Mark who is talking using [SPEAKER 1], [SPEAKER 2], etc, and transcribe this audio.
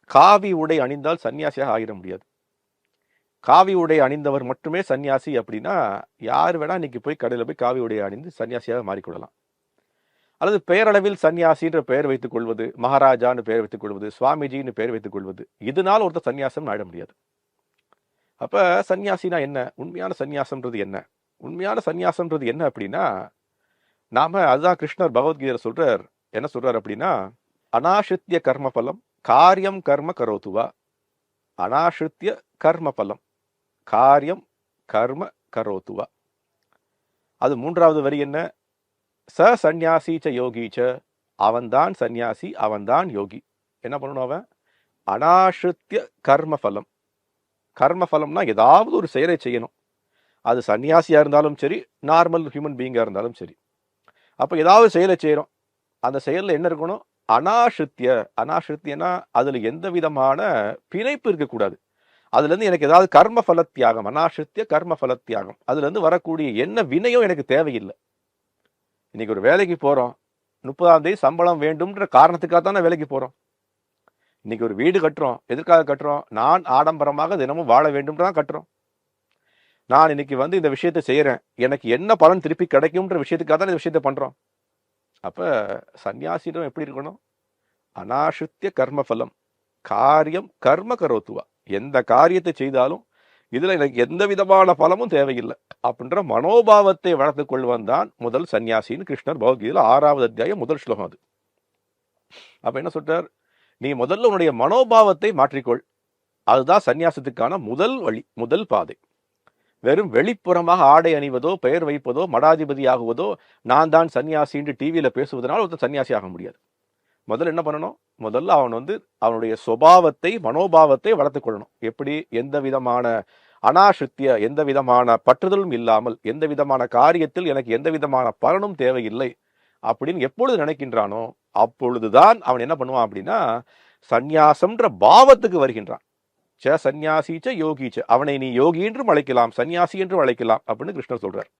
[SPEAKER 1] காவி உடை அணிந்தால் சன்னியாசியாக ஆகிட முடியாது. காவி உடை அணிந்தவர் மட்டுமே சன்னியாசி அப்படின்னா யார் வேணா இன்னைக்கு போய் கடையில் போய் காவி உடையை அணிந்து சன்னியாசியாக மாறிக்கொள்ளலாம். அல்லது பெயரளவில் சன்னியாசின்ற பெயர் வைத்துக் கொள்வது, மகாராஜான்னு பெயர் வைத்துக் கொள்வது, சுவாமிஜின்னு பெயர் வைத்துக் கொள்வது, இதனால் ஒருத்தர் சன்னியாசம் ஆயிட முடியாது. அப்ப சன்னியாசினா என்ன? உண்மையான சன்னியாசம்ன்றது என்ன? உண்மையான சன்னியாசம்ன்றது என்ன அப்படின்னா, நாம அதுதான் கிருஷ்ணர் பகவத்கீதையில சொல்றார். என்ன சொல்றார் அப்படின்னா, அநாசித்ய கர்மபலம் காரியம் கர்ம கரோத்துவா. அநாசித்ய கர்மபலம் காரியம் கர்ம கரோத்துவா. அது மூன்றாவது வரி என்ன? ச சந்நியாசீச்ச யோகீச்ச. அவன்தான் சன்னியாசி, அவன்தான் யோகி. என்ன பண்ணணும் அவன்? அநாசித்ய கர்மபலம். கர்மபலம்னா ஏதாவது ஒரு செயலை செய்யணும். அது சன்னியாசியா இருந்தாலும் சரி, நார்மல் ஹியூமன் பீயிங்கா இருந்தாலும் சரி. அப்ப ஏதாவது செயலை செய்யறோம். அந்த செயல்ல என்ன இருக்கணும்? அநாசித்ய. அநாசித்யனா அதுல எந்த விதமான பிணைப்பு இருக்கக்கூடாது. அதுல இருந்து எனக்கு ஏதாவது கர்ம பல தியாகம், அநாசித்ய கர்ம பல தியாகம், அதுல இருந்து வரக்கூடிய என்ன வினையும் எனக்கு தேவையில்லை. இன்னைக்கு ஒரு வேலைக்கு போறோம், 30ஆம் தேதி சம்பளம் வேண்டும்ன்ற காரணத்துக்காக தானே வேலைக்கு போறோம். இன்னைக்கு ஒரு வீடு கட்டுறோம், எதற்காக கட்டுறோம்? நான் ஆடம்பரமாக தினமும் வாழ வேண்டும் தான் கட்டுறோம். நான் இன்னைக்கு இந்த விஷயத்தை செய்யறேன், எனக்கு என்ன பலன் திருப்பி கிடைக்கும்ன்ற விஷயத்துக்காக தான் இந்த விஷயத்தை பண்றோம். அப்ப சன்னியாசிடம் எப்படி இருக்கணும்? அநாசித்ய கர்மபலம் காரியம் கர்ம கரோத்துவா. எந்த காரியத்தை செய்தாலும் இதுல எனக்கு எந்த விதமான பலமும் தேவையில்லை அப்படின்ற மனோபாவத்தை வளர்த்துக் கொள்வன் தான் முதல் சன்னியாசின்னு கிருஷ்ணர் பகவத்கீதையில 6வது அத்தியாயம் முதல் ஸ்லோகம் அது. அப்ப என்ன சொல்றார்? நீ முதல்ல உன்னுடைய மனோபாவத்தை மாற்றிக்கொள். அதுதான் சன்னியாசத்துக்கான முதல் வழி, முதல் பாதை. வெறும் வெளிப்புறமாக ஆடை அணிவதோ, பெயர் வைப்பதோ, மடாதிபதி ஆகுவதோ, நான் தான் சன்னியாசின்னு டிவியில பேசுவதனால ஒருத்தர் சன்னியாசி ஆக முடியாது. முதல்ல என்ன பண்ணணும்? முதல்ல அவன் அவனுடைய சுபாவத்தை, மனோபாவத்தை வளர்த்துக் கொள்ளணும். எப்படி? எந்த விதமான அநாசித்ய, எந்த விதமான பற்றுதலும் இல்லாமல், எந்த விதமான காரியத்தில் எனக்கு எந்த விதமான பலனும் தேவையில்லை அப்படின்னு எப்பொழுது நினைக்கின்றானோ அப்பொழுதுதான் அவன் என்ன பண்ணுவான் அப்படின்னா சந்நியாசம்ன்ற பாவத்துக்கு வருகின்றான். ச சந்நியாசிச்ச யோகிச்ச. அவனை நீ யோகி என்றும் அழைக்கலாம், சன்னியாசி என்றும் அழைக்கலாம் அப்படின்னு கிருஷ்ணர் சொல்றார்.